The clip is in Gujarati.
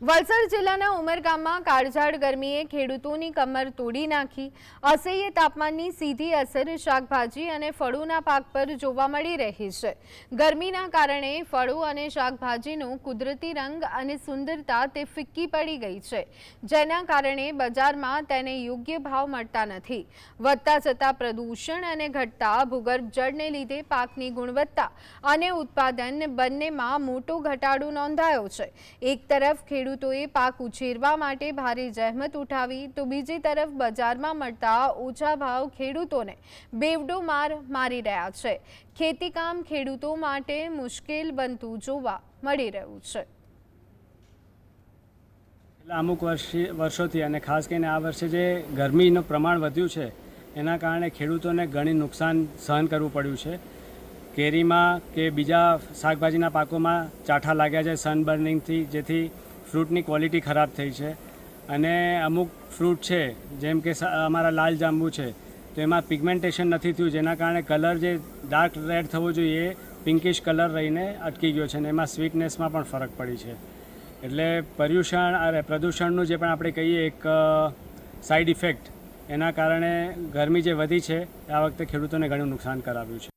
વલસાડ જિલ્લાના ઉમરગામમાં કાળઝાળ ગરમીએ ખેડૂતોની કમર તોડી નાખી। અસહ્ય તાપમાનની સીધી અસર શાકભાજી અને ફળોના પાક પર જોવા મળી રહી છે। ગરમીના કારણે ફળો અને શાકભાજીનો કુદરતી રંગ અને સુંદરતા તે ફિક્કી પડી ગઈ છે, જેના કારણે બજારમાં તેને યોગ્ય ભાવ મળતા નથી। વધતા જતા પ્રદૂષણ અને ઘટતા ભૂગર્ભ જળને લીધે પાકની ગુણવત્તા અને ઉત્પાદન બંનેમાં મોટો ઘટાડો નોંધાયો છે। એક તરફ ખેડૂતોએ પાક ઉછેરવા માટે ભારે જહેમત ઉઠાવી તો બીજી તરફ બજારમાં મળતા ઓછા ભાવ ખેડૂતોને બેવડો માર મારી રહ્યા છે। ખેતીકામ ખેડૂતો માટે મુશ્કેલ બનતું જોવા મળી રહ્યું છે। અમુક વર્ષોથી અને ખાસ કરીને આ વર્ષે જે ગરમીનું પ્રમાણ વધ્યું છે એના કારણે ખેડૂતોને ઘણી નુકસાન સહન કરવું પડ્યું છે। કેરીમાં કે બીજા શાકભાજીના પાકોમાં ચાઠા લાગ્યા છે સનબર્નિંગથી, જેથી ફ્રૂટની ક્વોલિટી ખરાબ થઈ છે। અને અમુક ફ્રૂટ છે જેમ કે અમારા લાલ જાંબુ છે તો એમાં પિગમેન્ટેશન નથી થયું, જેના કારણે કલર જે ડાર્ક રેડ થવો જોઈએ એ પિંકિશ કલર રહીને અટકી ગયો છે અને એમાં સ્વીટનેસમાં પણ ફરક પડી છે। એટલે પ્રદૂષણનું જે પણ આપણે કહીએ એક સાઈડ ઇફેક્ટ, એના કારણે ગરમી જે વધી છે આ વખતે ખેડૂતોને ઘણું નુકસાન કરાવ્યું છે।